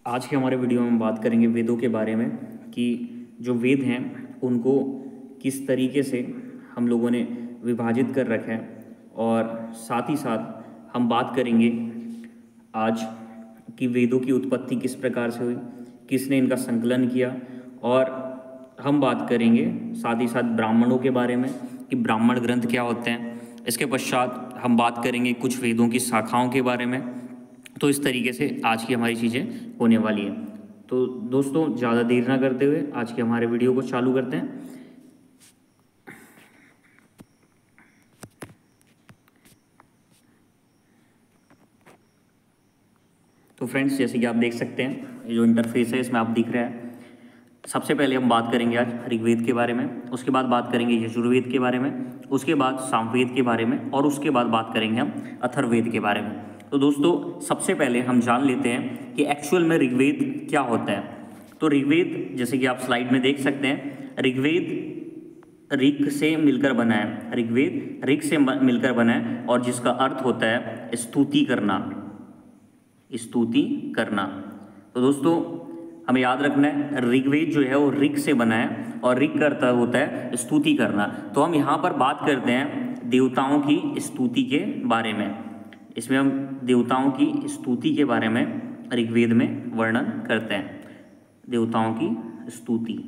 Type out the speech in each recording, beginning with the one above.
आज के हमारे वीडियो में हम बात करेंगे वेदों के बारे में कि जो वेद हैं उनको किस तरीके से हम लोगों ने विभाजित कर रखा है, और साथ ही साथ हम बात करेंगे आज कि वेदों की उत्पत्ति किस प्रकार से हुई, किसने इनका संकलन किया, और हम बात करेंगे साथ ही साथ ब्राह्मणों के बारे में कि ब्राह्मण ग्रंथ क्या होते हैं। इसके पश्चात हम बात करेंगे कुछ वेदों की शाखाओं के बारे में। तो इस तरीके से आज की हमारी चीज़ें होने वाली हैं। तो दोस्तों, ज़्यादा देर ना करते हुए आज के हमारे वीडियो को चालू करते हैं। तो फ्रेंड्स, जैसे कि आप देख सकते हैं, ये जो इंटरफेस है इसमें आप दिख रहा है। सबसे पहले हम बात करेंगे आज ऋग्वेद के बारे में, उसके बाद बात करेंगे यजुर्वेद के बारे में, उसके बाद सामवेद के बारे में, और उसके बाद बात करेंगे हम अथर्ववेद के बारे में। तो दोस्तों, सबसे पहले हम जान लेते हैं कि एक्चुअल में ऋग्वेद क्या होता है। तो ऋग्वेद, जैसे कि आप स्लाइड में देख सकते हैं, ऋग्वेद ऋग से मिलकर बना है। ऋग्वेद ऋग से मिलकर बना है और जिसका अर्थ होता है स्तुति करना, स्तुति करना। तो दोस्तों, हमें याद रखना है ऋग्वेद जो है वो ऋग से बना है और ऋग का अर्थ होता है स्तुति करना। तो हम यहाँ पर बात करते हैं देवताओं की स्तुति के बारे में। इसमें हम देवताओं की स्तुति के बारे में ऋग्वेद में वर्णन करते हैं, देवताओं की स्तुति।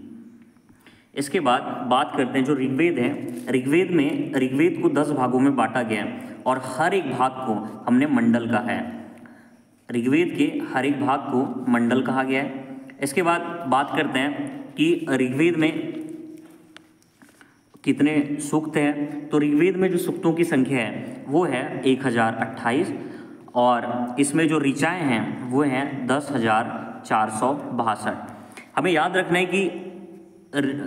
इसके बाद बात करते हैं जो ऋग्वेद है। ऋग्वेद को 10 भागों में बांटा गया है और हर एक भाग को हमने मंडल कहा है। ऋग्वेद के हर एक भाग को मंडल कहा गया है। इसके बाद बात करते हैं कि ऋग्वेद में कितने सूक्त हैं। तो ऋग्वेद में जो सूक्तों की संख्या है वो है 1028, और इसमें जो ऋचाएँ हैं वो हैं 10,462। हमें याद रखना है कि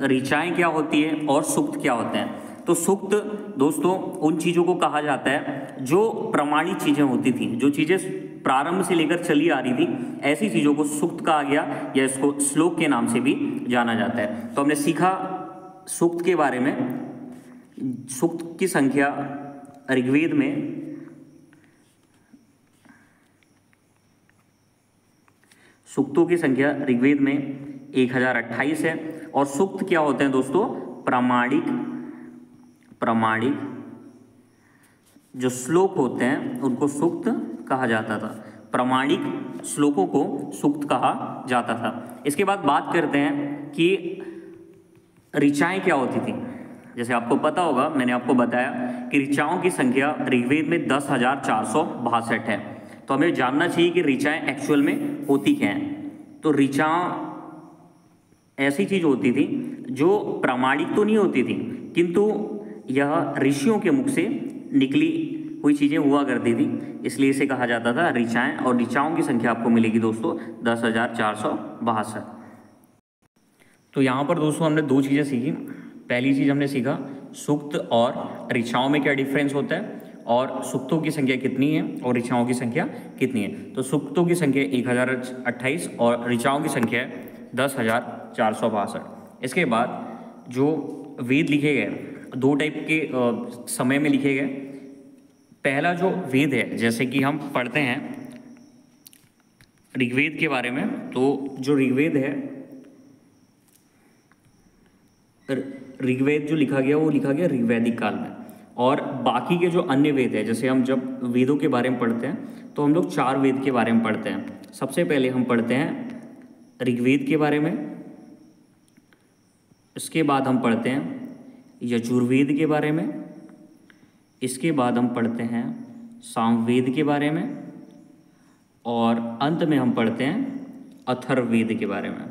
ऋचाएँ क्या होती है और सूक्त क्या होते हैं। तो सूक्त दोस्तों उन चीज़ों को कहा जाता है जो प्रमाणित चीज़ें होती थी, जो चीज़ें प्रारंभ से लेकर चली आ रही थी, ऐसी चीज़ों को सूक्त कहा गया, या इसको श्लोक के नाम से भी जाना जाता है। तो हमने सीखा सूक्त के बारे में। सूक्त की संख्या ऋग्वेद में सूक्तों की संख्या ऋग्वेद में 1028 है। और सूक्त क्या होते हैं दोस्तों? प्रामाणिक जो श्लोक होते हैं उनको सूक्त कहा जाता था। प्रामाणिक श्लोकों को सूक्त कहा जाता था। इसके बाद बात करते हैं कि ऋचाएँ क्या होती थी। जैसे आपको पता होगा, मैंने आपको बताया कि ऋचाओं की संख्या ऋग्वेद में 10,462 है। तो हमें जानना चाहिए कि ऋचाएँ एक्चुअल में होती क्या हैं। तो ऋचा ऐसी चीज़ होती थी जो प्रामाणिक तो नहीं होती थी, किंतु यह ऋषियों के मुख से निकली हुई चीज़ें हुआ करती थी, इसलिए इसे कहा जाता था ऋचाएँ। और ऋचाओं की संख्या आपको मिलेगी दोस्तों 10,462। तो यहाँ पर दोस्तों हमने 2 चीज़ें सीखी। पहली चीज़ हमने सीखा सूक्त और ऋचाओं में क्या डिफरेंस होता है, और सूक्तों की संख्या कितनी है और ऋचाओं की संख्या कितनी है। तो सूक्तों की संख्या 1028 और ऋचाओं की संख्या है 10,462। इसके बाद जो वेद लिखे गए 2 टाइप के समय में लिखे गए। पहला जो वेद है, जैसे कि हम पढ़ते हैं ऋग्वेद के बारे में, तो जो ऋग्वेद है, ऋग्वेद जो लिखा गया वो लिखा गया ऋग्वैदिक काल में। और बाकी के जो अन्य वेद है, जैसे हम जब वेदों के बारे में पढ़ते हैं तो हम लोग 4 वेद के बारे में पढ़ते हैं। सबसे पहले हम पढ़ते हैं ऋग्वेद के बारे में, इसके बाद हम पढ़ते हैं यजुर्वेद के बारे में, इसके बाद हम पढ़ते हैं सामवेद के बारे में, और अंत में हम पढ़ते हैं अथर्ववेद के बारे में।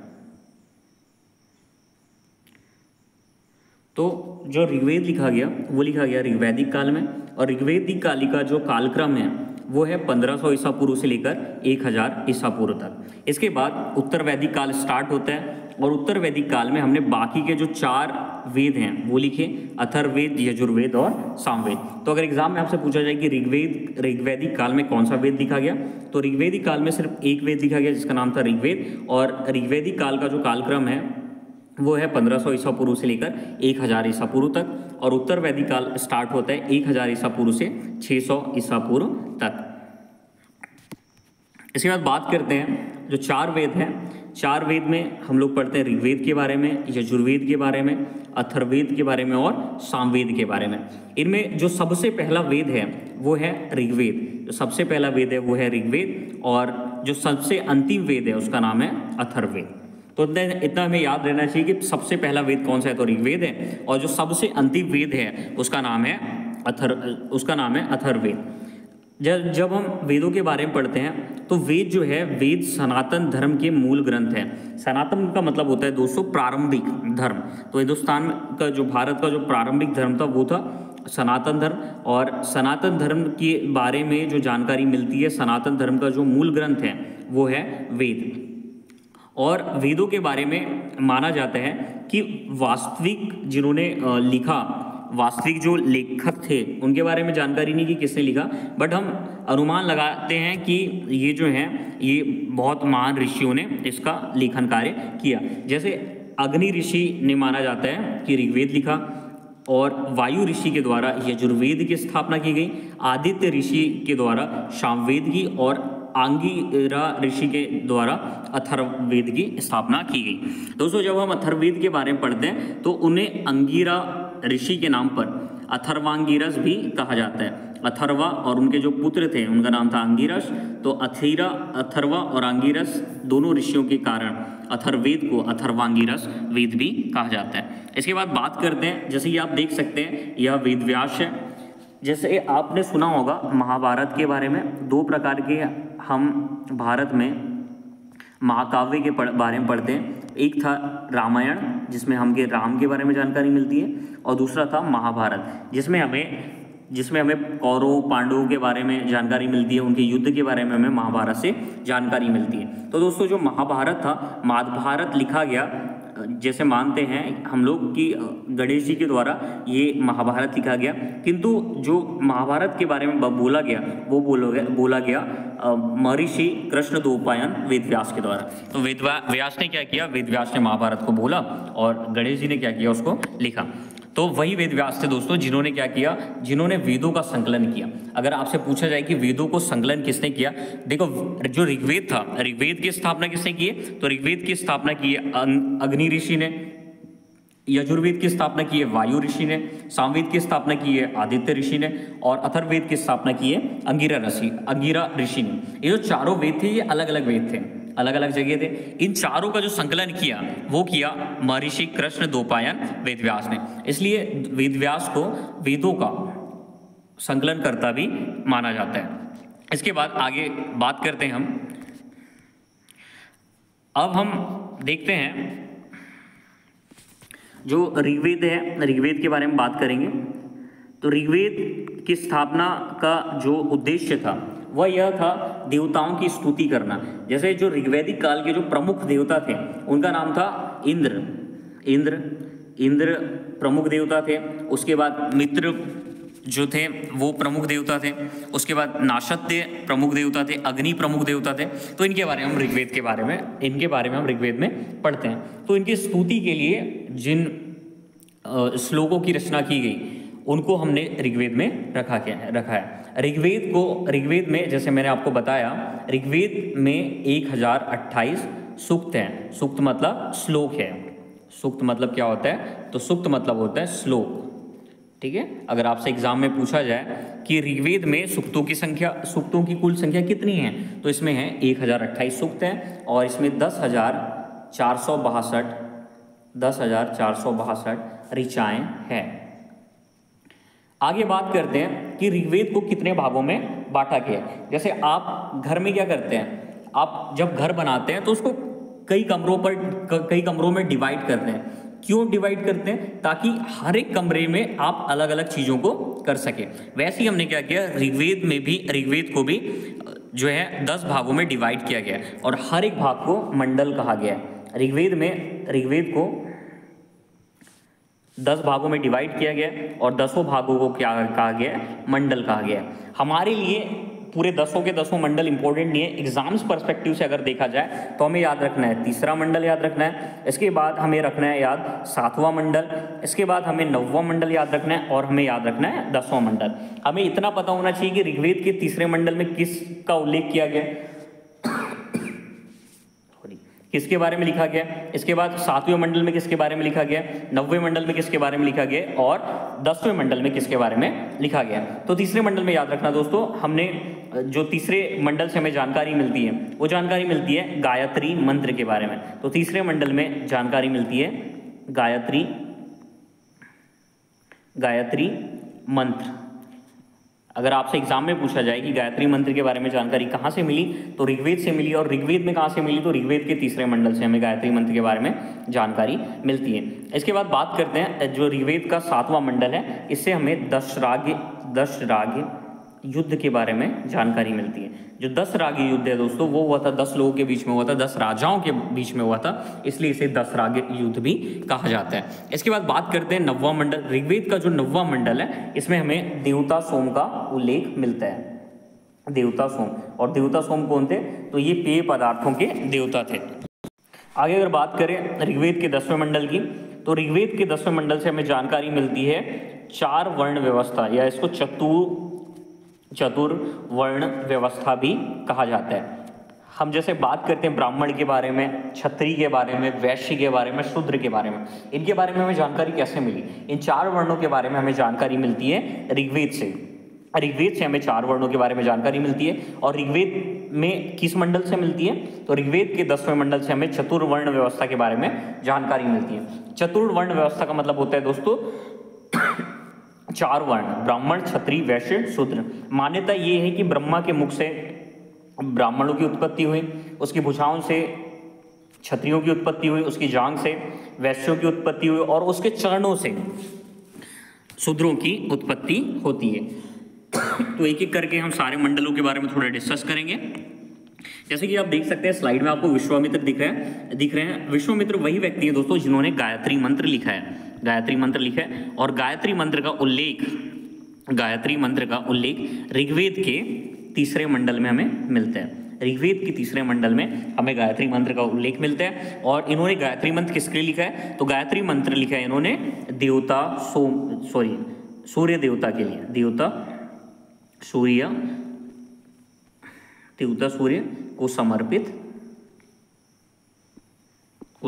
तो जो ऋग्वेद लिखा गया वो लिखा गया ऋग्वैदिक काल में, और ऋग्वैदिक काल का जो कालक्रम है वो है 1500 ईसा पूर्व से लेकर 1000 ईसा पूर्व तक। इसके बाद उत्तर वैदिक काल स्टार्ट होता है, और उत्तर वैदिक काल में हमने बाकी के जो 4 वेद हैं वो लिखे, अथर्ववेद, यजुर्वेद और सामवेद। तो अगर एग्जाम में आपसे पूछा जाए कि ऋग्वैदिक काल में कौन सा वेद लिखा गया, तो ऋग्वैदिक काल में सिर्फ एक वेद लिखा गया जिसका नाम था ऋग्वेद। और ऋग्वैदिक काल का जो कालक्रम है वो है 1500 ईसा पूर्व से लेकर 1000 ईसा पूर्व तक, और उत्तर वैदिक काल स्टार्ट होता है 1000 ईसा पूर्व से 600 ईसा पूर्व तक। इसके बाद बात करते हैं जो 4 वेद हैं, 4 वेद में हम लोग पढ़ते हैं ऋग्वेद के बारे में, यजुर्वेद के बारे में, अथर्ववेद के बारे में और सामवेद के बारे में। इनमें जो सबसे पहला वेद है वो है ऋग्वेद। जो सबसे पहला वेद है वो है ऋग्वेद, और जो सबसे अंतिम वेद है उसका नाम है अथर्ववेद। तो इतना हमें याद रहना चाहिए कि सबसे पहला वेद कौन सा है, तो ऋग्वेद है, और जो सबसे अंतिम वेद है उसका नाम है अथर्ववेद। जब हम वेदों के बारे में पढ़ते हैं तो वेद जो है, वेद सनातन धर्म के मूल ग्रंथ है। सनातन का मतलब होता है दोस्तों प्रारंभिक धर्म। तो हिंदुस्तान का जो, भारत का जो प्रारंभिक धर्म था वो था सनातन धर्म, और सनातन धर्म के बारे में जो जानकारी मिलती है, सनातन धर्म का जो मूल ग्रंथ है वो है वेद। और वेदों के बारे में माना जाता है कि वास्तविक जिन्होंने लिखा, वास्तविक जो लेखक थे उनके बारे में जानकारी नहीं कि किसने लिखा, बट हम अनुमान लगाते हैं कि ये जो है ये बहुत महान ऋषियों ने इसका लेखन कार्य किया। जैसे अग्नि ऋषि ने माना जाता है कि ऋग्वेद लिखा, और वायु ऋषि के द्वारा यजुर्वेद की स्थापना की गई, आदित्य ऋषि के द्वारा सामवेद की, और अंगिरा ऋषि के द्वारा अथर्ववेद की स्थापना की गई। दोस्तों जब हम अथर्ववेद के बारे में पढ़ते हैं तो उन्हें अंगिरा ऋषि के नाम पर अथर्वांगिरस भी कहा जाता है। अथर्वा और उनके जो पुत्र थे उनका नाम था अंगिरस। तो अथर्वा और अंगिरस दोनों ऋषियों के कारण अथर्ववेद को अथर्वांगिरस वेद भी कहा जाता है। इसके बाद बात करते हैं, जैसे कि आप देख सकते हैं यह वेद व्यास है। जैसे आपने सुना होगा महाभारत के बारे में, 2 प्रकार के हम भारत में महाकाव्य के बारे में पढ़ते हैं। एक था रामायण जिसमें हमके राम के बारे में जानकारी मिलती है, और दूसरा था महाभारत जिसमें हमें कौरव पांडवों के बारे में जानकारी मिलती है, उनके युद्ध के बारे में हमें महाभारत से जानकारी मिलती है। तो दोस्तों जो महाभारत था, महाभारत लिखा गया, जैसे मानते हैं हम लोग कि गणेश जी के द्वारा ये महाभारत लिखा गया, किंतु जो महाभारत के बारे में बोला गया वो बोला गया महर्षि कृष्णद्वैपायन वेदव्यास के द्वारा। तो वेदव्यास ने क्या किया, वेदव्यास ने महाभारत को बोला और गणेश जी ने क्या किया, उसको लिखा। तो वही वेदव्यास थे दोस्तों जिन्होंने क्या किया, जिन्होंने वेदों का संकलन किया। अगर आपसे पूछा जाए कि वेदों को संकलन किसने किया, देखो जो ऋग्वेद था, ऋग्वेद की स्थापना किसने की है, तो ऋग्वेद की स्थापना की है अग्नि ऋषि ने, यजुर्वेद की स्थापना की है वायु ऋषि ने, सामवेद की स्थापना की है आदित्य ऋषि ने, और अथर्ववेद की स्थापना की है अंगिरा ऋषि ने। ये जो चारों वेद थे ये अलग अलग वेद थे, अलग अलग जगह थे। इन चारों का जो संकलन किया वो किया महर्षि कृष्णद्वैपायन वेदव्यास ने। इसलिए वेदव्यास को वेदों का संकलन करता भी माना जाता है। इसके बाद आगे बात करते हैं हम। अब हम देखते हैं जो ऋग्वेद है, ऋग्वेद के बारे में बात करेंगे। तो ऋग्वेद की स्थापना का जो उद्देश्य था वह यह था देवताओं की स्तुति करना। जैसे जो ऋग्वैदिक काल के जो प्रमुख देवता थे उनका नाम था इंद्र प्रमुख देवता थे। उसके बाद मित्र जो थे वो प्रमुख देवता थे। उसके बाद नाशत्य प्रमुख देवता थे, अग्नि प्रमुख देवता थे। तो इनके बारे में हम इनके बारे में हम ऋग्वेद में पढ़ते हैं। तो इनकी स्तुति के लिए जिन श्लोकों की रचना की गई उनको हमने ऋग्वेद में रखा है। ऋग्वेद में जैसे मैंने आपको बताया, ऋग्वेद में 1028 सूक्त हैं। सूक्त मतलब श्लोक है। सूक्त मतलब क्या होता है, तो सूक्त मतलब होता है श्लोक। ठीक है, अगर आपसे एग्जाम में पूछा जाए कि ऋग्वेद में सूक्तों की कुल संख्या कितनी है, तो इसमें है 1028 सूक्त हैं, और इसमें 10,462 ऋचाएं हैं। आगे बात करते हैं कि ऋग्वेद को कितने भागों में बांटा गया है। जैसे आप घर में क्या करते हैं, आप जब घर बनाते हैं तो उसको कई कमरों में डिवाइड करते हैं। क्यों डिवाइड करते हैं, ताकि हर एक कमरे में आप अलग अलग चीज़ों को कर सके। वैसे ही हमने क्या किया, ऋग्वेद को भी जो है 10 भागों में डिवाइड किया गया है, और हर एक भाग को मंडल कहा गया है। ऋग्वेद को 10 भागों में डिवाइड किया गया और 10 भागों को क्या कहा गया, मंडल कहा गया। हमारे लिए पूरे 10 के 10 मंडल इंपॉर्टेंट नहीं है। एग्जाम्स पर्सपेक्टिव से अगर देखा जाए तो हमें याद रखना है 3रा मंडल याद रखना है, इसके बाद हमें रखना है याद 7वां मंडल, इसके बाद हमें 9वां मंडल याद रखना है, और हमें याद रखना है 10वां मंडल। हमें इतना पता होना चाहिए कि ऋग्वेद के 3रे मंडल में किसका उल्लेख किया गया। किसके बारे में लिखा गया है। इसके बाद 7वें मंडल में किसके बारे में लिखा गया है, 9वें मंडल में किसके बारे में लिखा गया है और 10वें मंडल में किसके बारे में लिखा गया है। तो तीसरे मंडल में याद रखना दोस्तों, हमने जो तीसरे मंडल से हमें जानकारी मिलती है वो जानकारी मिलती है गायत्री मंत्र के बारे में। तो तीसरे मंडल में जानकारी मिलती है गायत्री मंत्र। अगर आपसे एग्जाम में पूछा जाए कि गायत्री मंत्र के बारे में जानकारी कहाँ से मिली, तो ऋग्वेद से मिली। और ऋग्वेद में कहाँ से मिली, तो ऋग्वेद के तीसरे मंडल से हमें गायत्री मंत्र के बारे में जानकारी मिलती है। इसके बाद बात करते हैं जो ऋग्वेद का 7वां मंडल है, इससे हमें दशराग युद्ध के बारे में जानकारी मिलती है। जो 10 राग युद्ध है दोस्तों, वो हुआ था 10 लोगों के बीच में हुआ था, 10 राजाओं के बीच में हुआ था, इसलिए इसे 10 राग युद्ध भी कहा जाता है। इसके बाद बात करते हैं 9वां मंडल। ऋग्वेद का जो 9वां मंडल है, इसमें हमें देवता सोम का उल्लेख मिलता है। देवता सोम, और देवता सोम कौन थे, तो ये पेय पदार्थों के देवता थे। आगे अगर बात करें ऋग्वेद के 10वें मंडल की, तो ऋग्वेद के 10वें मंडल से हमें जानकारी मिलती है 4 वर्ण व्यवस्था, या इसको चतुर्वर्ण व्यवस्था भी कहा जाता है। हम जैसे बात करते हैं ब्राह्मण के बारे में, क्षत्रिय के बारे में, वैश्य के बारे में, शूद्र के बारे में, इनके बारे में हमें जानकारी कैसे मिली। इन 4 वर्णों के बारे में हमें जानकारी मिलती है ऋग्वेद से। ऋग्वेद से हमें 4 वर्णों के बारे में जानकारी मिलती है। और ऋग्वेद में किस मंडल से मिलती है, तो ऋग्वेद के 10वें मंडल से हमें चतुर्वर्ण व्यवस्था के बारे में जानकारी मिलती है। चतुर्वर्ण व्यवस्था का मतलब होता है दोस्तों 4 वर्ण, ब्राह्मण, क्षत्रिय, वैश्य, शूद्र। मान्यता ये है कि ब्रह्मा के मुख से ब्राह्मणों की उत्पत्ति हुई, उसकी भुजाओं से क्षत्रियों की उत्पत्ति हुई, उसकी जांघ से वैश्यों की उत्पत्ति हुई, और उसके चरणों से शूद्रों की उत्पत्ति होती है। तो एक एक करके हम सारे मंडलों के बारे में थोड़ा डिस्कस करेंगे। जैसे कि आप देख सकते हैं स्लाइड में आपको विश्वामित्र दिख रहे हैं। विश्वामित्र वही व्यक्ति है दोस्तों जिन्होंने गायत्री मंत्र लिखा है, और गायत्री मंत्र का उल्लेख ऋग्वेद के तीसरे मंडल में हमें मिलता है। ऋग्वेद के तीसरे मंडल में हमें गायत्री मंत्र का उल्लेख मिलता है। और इन्होंने गायत्री मंत्र किसके लिए लिखा है, तो गायत्री मंत्र लिखा है इन्होंने सूर्य देवता के लिए, देवता सूर्य को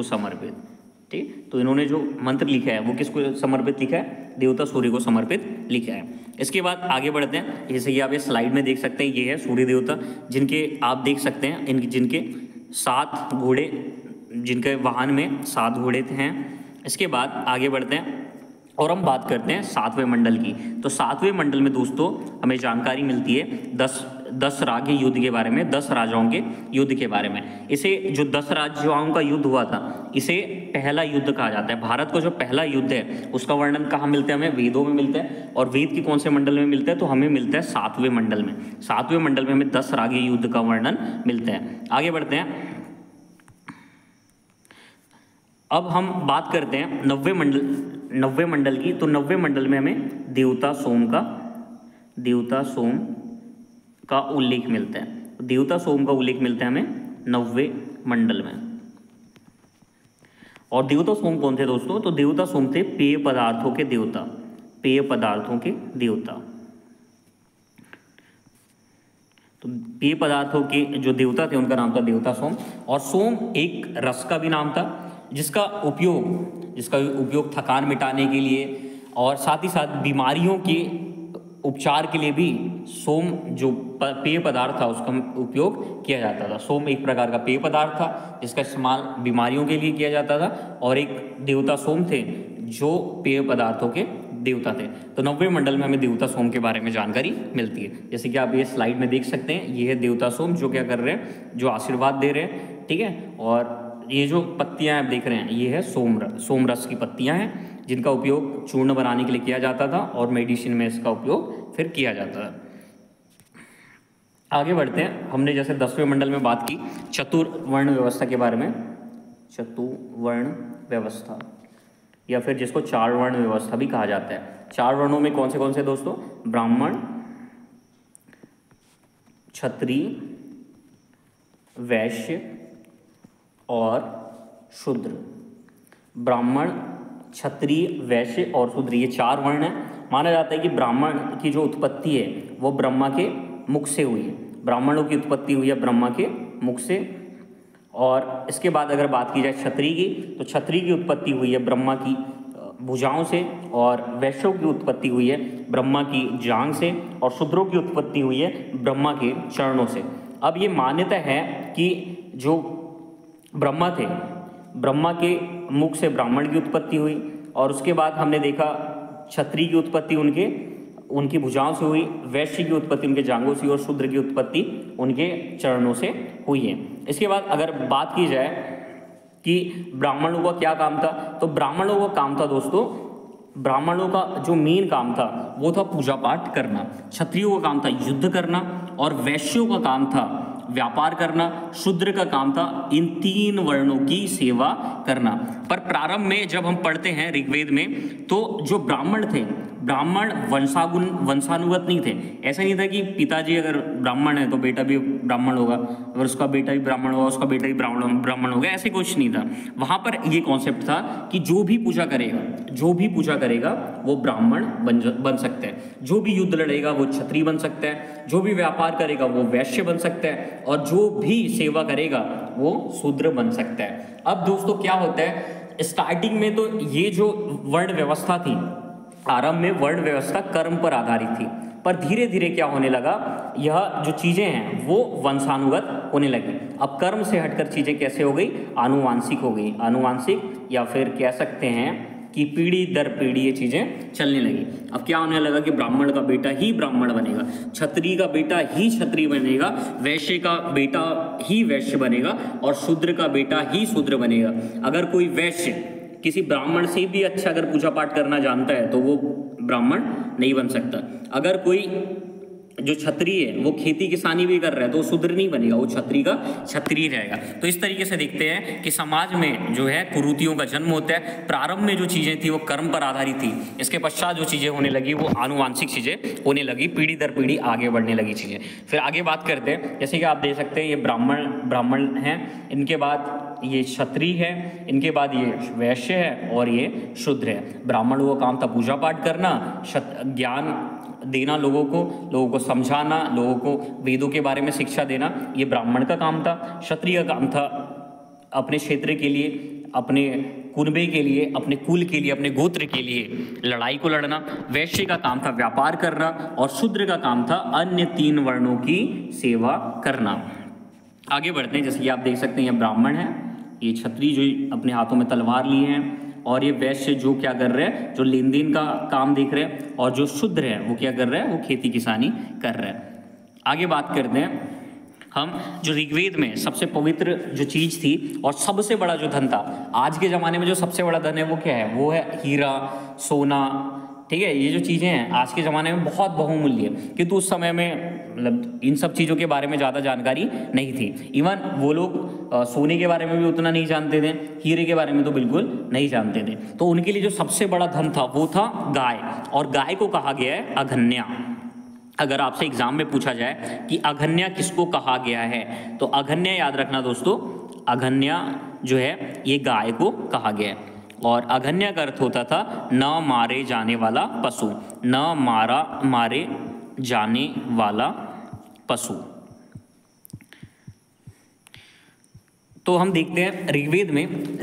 समर्पित, ठीक। तो इन्होंने जो मंत्र लिखा है वो किसको समर्पित लिखा है, देवता सूर्य को समर्पित लिखा है। इसके बाद आगे बढ़ते हैं। जैसे कि आप ये स्लाइड में देख सकते हैं, ये है सूर्य देवता, जिनके आप देख सकते हैं जिनके 7 घोड़े, जिनके वाहन में 7 घोड़े हैं। इसके बाद आगे बढ़ते हैं और हम बात करते हैं 7वें मंडल की। तो 7वें मंडल में दोस्तों हमें जानकारी मिलती है 10 राग युद्ध के बारे में, 10 राजाओं के युद्ध के बारे में। इसे जो 10 राजाओं का युद्ध हुआ था, इसे पहला युद्ध कहा जाता है। भारत का जो पहला युद्ध है उसका वर्णन कहाँ मिलता है, हमें वेदों में मिलता है। और वेद के कौन से मंडल में मिलता है, तो हमें मिलता है 7वें मंडल में। 7वें मंडल में हमें 10 राग युद्ध का वर्णन मिलता है। आगे बढ़ते हैं। अब हम बात करते हैं 9वें मंडल की। तो 9वें मंडल में हमें देवता सोम का उल्लेख मिलता है। देवता सोम का उल्लेख मिलता है हमें 9वें मंडल में। और देवता सोम कौन थे दोस्तों, तो देवता सोम थे पेय पदार्थों के देवता। तो पेय पदार्थों के जो देवता थे उनका नाम था देवता सोम। और सोम एक रस का भी नाम था, जिसका उपयोग थकान मिटाने के लिए और साथ ही साथ बीमारियों के उपचार के लिए भी सोम जो पेय पदार्थ था उसका उपयोग किया जाता था। सोम एक प्रकार का पेय पदार्थ था जिसका इस्तेमाल बीमारियों के लिए किया जाता था। और एक देवता सोम थे जो पेय पदार्थों के देवता थे। तो 9वें मंडल में हमें देवता सोम के बारे में जानकारी मिलती है। जैसे कि आप ये स्लाइड में देख सकते हैं, ये है देवता सोम जो क्या कर रहे हैं, जो आशीर्वाद दे रहे हैं, ठीक है। और ये जो पत्तियां आप देख रहे हैं, ये है सोम रस की पत्तियां हैं, जिनका उपयोग चूर्ण बनाने के लिए किया जाता था और मेडिसिन में इसका उपयोग फिर किया जाता था। आगे बढ़ते हैं। हमने जैसे 10वें मंडल में बात की चतुर्वर्ण व्यवस्था के बारे में, चतुर्वर्ण व्यवस्था या फिर जिसको 4 वर्ण व्यवस्था भी कहा जाता है। 4 वर्णों में कौन से दोस्तों, ब्राह्मण, क्षत्रिय, वैश्य और शूद्र। ब्राह्मण, क्षत्रिय, वैश्य और शूद्र, ये 4 वर्ण हैं। माना जाता है कि ब्राह्मण की जो उत्पत्ति है वो ब्रह्मा के मुख से हुई है। ब्राह्मणों की उत्पत्ति हुई है ब्रह्मा के मुख से। और इसके बाद अगर बात की जाए क्षत्रिय की, तो क्षत्रिय की उत्पत्ति हुई है ब्रह्मा की भुजाओं से, और वैश्यों की उत्पत्ति हुई है ब्रह्मा की जांघ से, और शूद्रों की उत्पत्ति हुई है ब्रह्मा के चरणों से। अब ये मान्यता है कि जो ब्रह्मा थे, ब्रह्मा के मुख से ब्राह्मण की उत्पत्ति हुई, और उसके बाद हमने देखा क्षत्रिय की उत्पत्ति उनकी भुजाओं से हुई, वैश्य की उत्पत्ति उनके जांघों से, और शूद्र की उत्पत्ति उनके चरणों से हुई है। इसके बाद अगर बात की जाए कि ब्राह्मणों का क्या काम था, तो ब्राह्मणों का काम था दोस्तों, ब्राह्मणों का जो मेन काम था वो था पूजा पाठ करना, क्षत्रियों का काम था युद्ध करना, और वैश्यों का काम था व्यापार करना, शूद्र का काम था इन 3 वर्णों की सेवा करना। पर प्रारंभ में जब हम पढ़ते हैं ऋग्वेद में, तो जो ब्राह्मण थे, ब्राह्मण वंशानुगत नहीं थे। ऐसा नहीं था कि पिताजी अगर ब्राह्मण है तो बेटा भी ब्राह्मण होगा, अगर उसका बेटा भी ब्राह्मण होगा उसका बेटा भी ब्राह्मण होगा, ऐसे कुछ नहीं था। वहाँ पर ये कॉन्सेप्ट था कि जो भी पूजा करेगा वो ब्राह्मण बन सकता है, जो भी युद्ध लड़ेगा वो क्षत्रिय बन सकता है, जो भी व्यापार करेगा वो वैश्य बन सकता है, और जो भी सेवा करेगा वो शूद्र बन सकता है। अब दोस्तों क्या होता है, स्टार्टिंग में तो ये जो वर्ण व्यवस्था थी, आरंभ में वर्ण व्यवस्था कर्म पर आधारित थी, पर धीरे धीरे क्या होने लगा, यह जो चीज़ें हैं वो वंशानुगत होने लगी। अब कर्म से हटकर चीज़ें कैसे हो गई, आनुवांशिक हो गई, आनुवांशिक, या फिर कह सकते हैं कि पीढ़ी दर पीढ़ी ये चीज़ें चलने लगी। अब क्या होने लगा कि ब्राह्मण का बेटा ही ब्राह्मण बनेगा, क्षत्रिय का बेटा ही क्षत्रिय बनेगा, वैश्य का बेटा ही वैश्य बनेगा, और शूद्र का बेटा ही शूद्र बनेगा। अगर कोई वैश्य किसी ब्राह्मण से भी अच्छा अगर पूजा पाठ करना जानता है तो वो ब्राह्मण नहीं बन सकता। अगर कोई जो क्षत्रिय है वो खेती किसानी भी कर रहा है तो वो शूद्र नहीं बनेगा, वो क्षत्रिय का क्षत्रिय रहेगा। तो इस तरीके से देखते हैं कि समाज में जो है कुरीतियों का जन्म होता है। प्रारंभ में जो चीज़ें थी वो कर्म पर आधारित थी, इसके पश्चात जो चीज़ें होने लगी वो आनुवांशिक चीज़ें होने लगी, पीढ़ी दर पीढ़ी आगे बढ़ने लगी चीज़ें। फिर आगे बात करते हैं, जैसे कि आप देख सकते हैं ये ब्राह्मण हैं, इनके बाद ये क्षत्रिय है, इनके बाद ये वैश्य है, और ये शूद्र है। ब्राह्मणों का काम था पूजा पाठ करना, ज्ञान देना, लोगों को समझाना, लोगों को वेदों के बारे में शिक्षा देना, ये ब्राह्मण का काम था। क्षत्रिय का काम था अपने क्षेत्र के लिए, अपने कुनबे के लिए, अपने कुल के लिए, अपने गोत्र के लिए लड़ाई को लड़ना। वैश्य का काम था व्यापार करना, और शूद्र का काम था अन्य 3 वर्णों की सेवा करना। आगे बढ़ते हैं, जैसे कि आप देख सकते हैं ये ब्राह्मण है, ये क्षत्रिय जो अपने हाथों में तलवार लिए हैं, और ये वैश्य जो क्या कर रहे हैं, जो लेन देन का काम देख रहे हैं, और जो शूद्र है वो क्या कर रहे हैं, वो खेती किसानी कर रहे हैं। आगे बात करते हैं हम, जो ऋग्वेद में सबसे पवित्र जो चीज़ थी और सबसे बड़ा जो धन था, आज के ज़माने में जो सबसे बड़ा धन है वो क्या है, वो है हीरा, सोना, ठीक है। ये जो चीज़ें हैं आज के ज़माने में बहुत बहुमूल्य है, किंतु उस समय में मतलब इन सब चीज़ों के बारे में ज़्यादा जानकारी नहीं थी। इवन वो लोग सोने के बारे में भी उतना नहीं जानते थे, हीरे के बारे में तो बिल्कुल नहीं जानते थे। तो उनके लिए जो सबसे बड़ा धन था वो था गाय, और गाय को कहा गया है अघन्या। अगर आपसे एग्जाम में पूछा जाए कि अघन्या किसको कहा गया है, तो अघन्या याद रखना दोस्तों, अघन्या जो है ये गाय को कहा गया है। और अघन्या का अर्थ होता था न मारे जाने वाला पशु, न मारे जाने वाला पशु। तो हम देखते हैं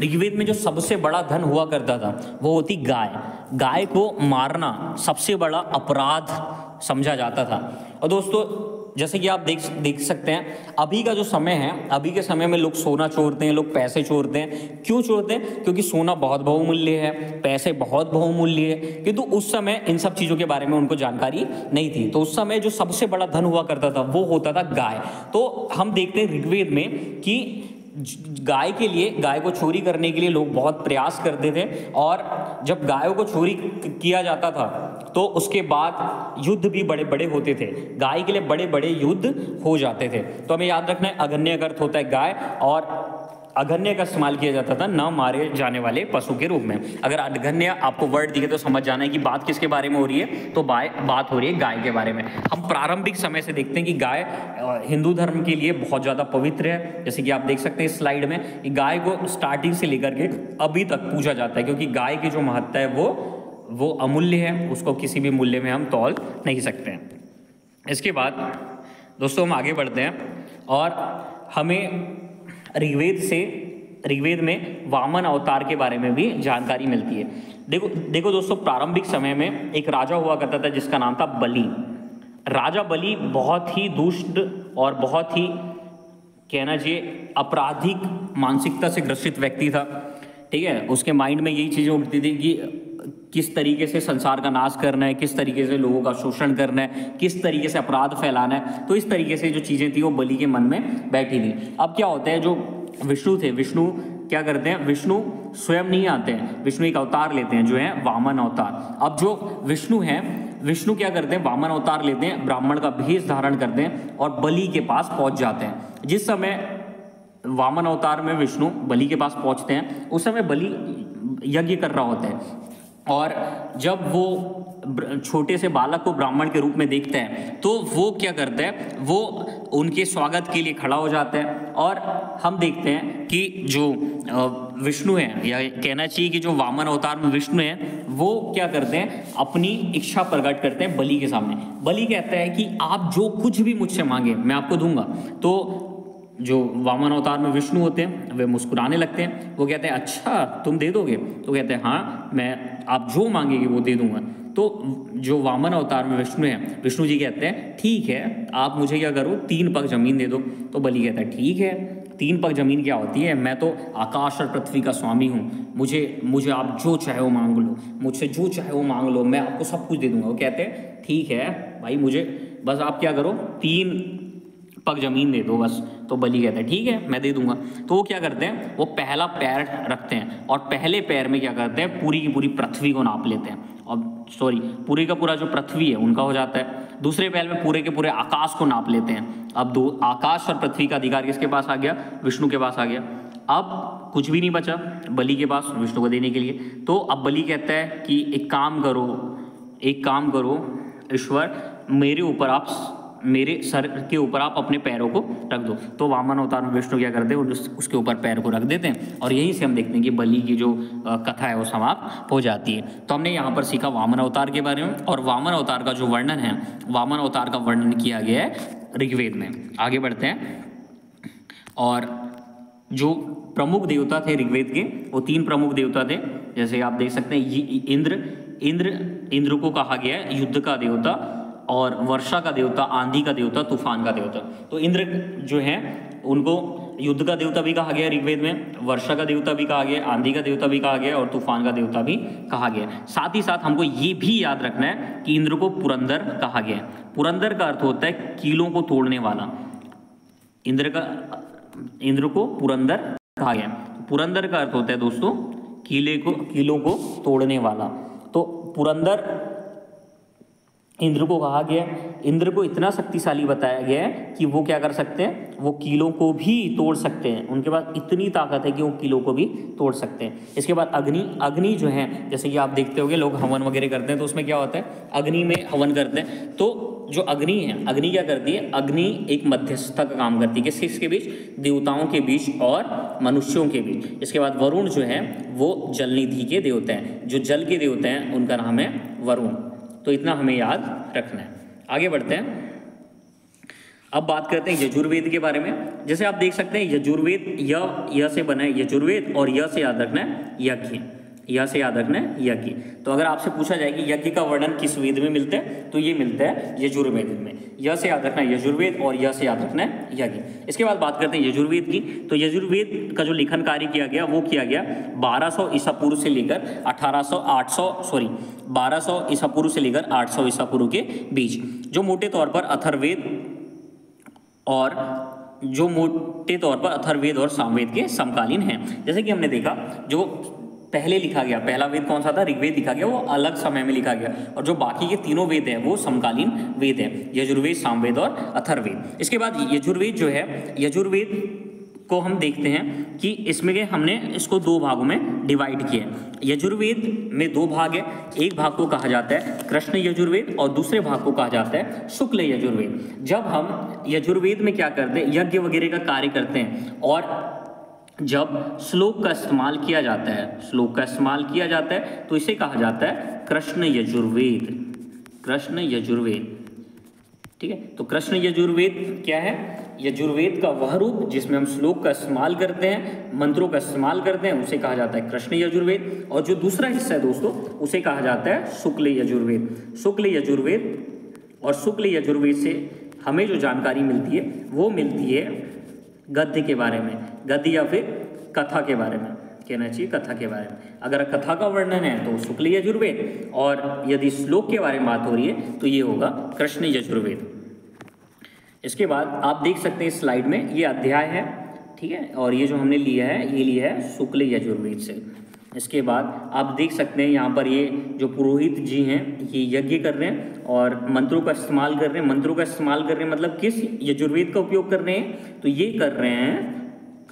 ऋग्वेद में जो सबसे बड़ा धन हुआ करता था वो होती गाय। गाय को मारना सबसे बड़ा अपराध समझा जाता था। और दोस्तों जैसे कि आप देख सकते हैं अभी का जो समय है, अभी के समय में लोग सोना चोरते हैं, लोग पैसे चोरते हैं। क्यों चोरते हैं? क्योंकि सोना बहुत बहुमूल्य है, पैसे बहुत बहुमूल्य है, किंतु उस समय इन सब चीज़ों के बारे में उनको जानकारी नहीं थी। तो उस समय जो सबसे बड़ा धन हुआ करता था वो होता था गाय। तो हम देखते हैं ऋग्वेद में कि गाय को चोरी करने के लिए लोग बहुत प्रयास करते थे, और जब गायों को चोरी किया जाता था तो उसके बाद युद्ध भी बड़े बड़े होते थे, गाय के लिए बड़े बड़े युद्ध हो जाते थे। तो हमें याद रखना है अघन्य का अर्थ होता है गाय, और अघन्य का इस्तेमाल किया जाता था न मारे जाने वाले पशु के रूप में। अगर अघन्य आपको वर्ड दिखे तो समझ जाना है कि बात किसके बारे में हो रही है, तो बात हो रही है गाय के बारे में। हम प्रारंभिक समय से देखते हैं कि गाय हिंदू धर्म के लिए बहुत ज़्यादा पवित्र है। जैसे कि आप देख सकते हैं इस स्लाइड में, गाय को स्टार्टिंग से लेकर के अभी तक पूजा जाता है, क्योंकि गाय की जो महत्ता है वो अमूल्य है, उसको किसी भी मूल्य में हम तौल नहीं सकते हैं। इसके बाद दोस्तों हम आगे बढ़ते हैं, और हमें ऋग्वेद में वामन अवतार के बारे में भी जानकारी मिलती है। देखो दोस्तों, प्रारंभिक समय में एक राजा हुआ करता था जिसका नाम था बलि। राजा बलि बहुत ही दुष्ट और बहुत ही कहना चाहिए आपराधिक मानसिकता से ग्रसित व्यक्ति था। ठीक है, उसके माइंड में यही चीज़ें उठती थी कि किस तरीके से संसार का नाश करना है, किस तरीके से लोगों का शोषण करना है, किस तरीके से अपराध फैलाना है। तो इस तरीके से जो चीज़ें थी वो बलि के मन में बैठी थी। अब क्या होता है, जो विष्णु थे, विष्णु क्या करते हैं, विष्णु स्वयं नहीं आते हैं, विष्णु एक अवतार लेते हैं जो है वामन अवतार। अब जो विष्णु हैं, विष्णु क्या करते हैं, वामन अवतार लेते हैं, ब्राह्मण का भेष धारण करते हैं और बलि के पास पहुंच जाते हैं। जिस समय वामन अवतार में विष्णु बलि के पास पहुंचते हैं, उस समय बलि यज्ञ कर रहा होता है। और जब वो छोटे से बालक को ब्राह्मण के रूप में देखता है तो वो क्या करता है, वो उनके स्वागत के लिए खड़ा हो जाता है। और हम देखते हैं कि जो विष्णु है, या कहना चाहिए कि जो वामन अवतार में विष्णु है, वो क्या करते हैं, अपनी इच्छा प्रकट करते हैं बलि के सामने। बलि कहता है कि आप जो कुछ भी मुझसे मांगे मैं आपको दूंगा। तो जो वामन अवतार में विष्णु होते हैं वे मुस्कुराने लगते हैं। वो कहते हैं अच्छा तुम दे दोगे? तो कहते हैं हाँ, मैं आप जो मांगेंगे वो दे दूंगा। तो जो वामन अवतार में विष्णु है, विष्णु जी कहते हैं ठीक है, आप मुझे क्या करो, 3 पग जमीन दे दो। तो बलि कहता है ठीक है, 3 पग जमीन क्या होती है, मैं तो आकाश और पृथ्वी का स्वामी हूँ, मुझे आप जो चाहे वो मांग लो, मुझसे जो चाहे वो मांग लो, मैं आपको सब कुछ दे दूंगा। वो कहते हैं ठीक है भाई, मुझे बस आप क्या करो, 3 पग जमीन दे दो बस। तो बलि कहता है ठीक है मैं दे दूंगा। तो वो क्या करते हैं, वो पहला पैर रखते हैं और पहले पैर में क्या करते हैं, पूरी की पूरी पृथ्वी को नाप लेते हैं। और पूरी का पूरा जो पृथ्वी है उनका हो जाता है। दूसरे पैर में पूरे के पूरे आकाश को नाप लेते हैं। अब आकाश और पृथ्वी का अधिकार किसके पास आ गया, विष्णु के पास आ गया। अब कुछ भी नहीं बचा बलि के पास विष्णु को देने के लिए। तो अब बलि कहता है कि एक काम करो ईश्वर, मेरे सर के ऊपर आप अपने पैरों को रख दो। तो वामन अवतार में विष्णु क्या करते हैं, उसके ऊपर पैर को रख देते हैं। और यहीं से हम देखते हैं कि बलि की जो कथा है वो समाप्त हो जाती है। तो हमने यहाँ पर सीखा वामन अवतार के बारे में। और वामन अवतार का जो वर्णन है, वामन अवतार का वर्णन किया गया है ऋग्वेद में। आगे बढ़ते हैं। और जो प्रमुख देवता थे ऋग्वेद के, वो 3 प्रमुख देवता थे। जैसे आप देख सकते हैं, इंद्र को कहा गया है युद्ध का देवता, और वर्षा का देवता, आंधी का देवता, तूफान का देवता। तो इंद्र जो है उनको युद्ध का देवता भी कहा गया ऋग्वेद में, वर्षा का देवता भी कहा गया, आंधी का देवता भी कहा गया और तूफान का देवता भी कहा गया। साथ ही साथ हमको ये भी याद रखना है कि इंद्र को पुरंदर कहा गया है। पुरंदर का अर्थ होता है कीलों को तोड़ने वाला। इंद्र को पुरंदर कहा गया। पुरंदर का अर्थ होता है दोस्तों कीलों को तोड़ने वाला। तो पुरंदर इंद्र को कहा गया। इंद्र को इतना शक्तिशाली बताया गया है कि वो क्या कर सकते हैं, वो कीलों को भी तोड़ सकते हैं। उनके पास इतनी ताकत है कि वो कीलों को भी तोड़ सकते हैं। इसके बाद अग्नि जो है, जैसे कि आप देखते होंगे लोग हवन वगैरह करते हैं, तो उसमें क्या होता है, अग्नि में हवन करते हैं। तो जो अग्नि है, अग्नि क्या करती है, अग्नि एक मध्यस्थता का काम करती है। किसके बीच, देवताओं के बीच और मनुष्यों के बीच। इसके बाद वरुण जो है वो जलनिधि के देवता हैं, जो जल के देवता हैं उनका नाम है वरुण। तो इतना हमें याद रखना है। आगे बढ़ते हैं। अब बात करते हैं यजुर्वेद के बारे में। जैसे आप देख सकते हैं यजुर्वेद य से बना है यजुर्वेद, और य से याद रखना है यज्ञ, य से याद रखना है यज्ञ। तो अगर आपसे पूछा जाए कि यज्ञ का वर्णन किस वेद में मिलता है, तो ये मिलता है यजुर्वेद में। य से याद रखना है यजुर्वेद और य से याद रखना है यज्ञ। इसके बाद बात करते हैं यजुर्वेद की। तो यजुर्वेद का जो लेखन कार्य किया गया वो किया गया 1200 ईसा पूर्व से लेकर 1200 ईसा पूर्व से लेकर 800 ईसा पूर्व के बीच, जो मोटे तौर पर अथर्ववेद और सामवेद के समकालीन हैं। जैसे कि हमने देखा, जो पहले लिखा गया, पहला वेद कौन सा था, ऋग्वेद लिखा गया, वो अलग समय में लिखा गया। और जो बाकी के तीनों वेद हैं वो समकालीन वेद हैं, यजुर्वेद, सामवेद और अथर्ववेद। इसके बाद यजुर्वेद जो है, यजुर्वेद को हम देखते हैं कि इसमें हमने इसको 2 भागों में डिवाइड किया है। यजुर्वेद में 2 भाग है। एक भाग को कहा जाता है कृष्ण यजुर्वेद और दूसरे भाग को कहा जाता है शुक्ल यजुर्वेद। जब हम यजुर्वेद में क्या करते हैं, यज्ञ वगैरह का कार्य करते हैं, और जब श्लोक का इस्तेमाल किया जाता है, तो इसे कहा जाता है कृष्ण यजुर्वेद। ठीक है। तो कृष्ण यजुर्वेद क्या है? यजुर्वेद का वह रूप जिसमें हम श्लोक का इस्तेमाल करते हैं, मंत्रों का इस्तेमाल करते हैं, उसे कहा जाता है कृष्ण यजुर्वेद। और जो दूसरा हिस्सा है दोस्तों, उसे कहा जाता है शुक्ल यजुर्वेद। शुक्ल यजुर्वेद और शुक्ल यजुर्वेद से हमें जो जानकारी मिलती है वो मिलती है गद्य के बारे में, गद्य या फिर कथा के बारे में, कहना चाहिए कथा के बारे में। अगर कथा का वर्णन है तो शुक्ल यजुर्वेद, और यदि श्लोक के बारे में बात हो रही है तो ये होगा कृष्ण यजुर्वेद। इसके बाद आप देख सकते हैं स्लाइड में ये अध्याय है, ठीक है, और ये जो हमने लिया है ये लिया है शुक्ल यजुर्वेद से। इसके बाद आप देख सकते हैं यहाँ पर ये जो पुरोहित जी हैं ये यज्ञ कर रहे हैं और मंत्रों का इस्तेमाल कर रहे हैं। मंत्रों का इस्तेमाल कर रहे हैं मतलब किस यजुर्वेद का उपयोग कर रहे हैं? तो ये कर रहे हैं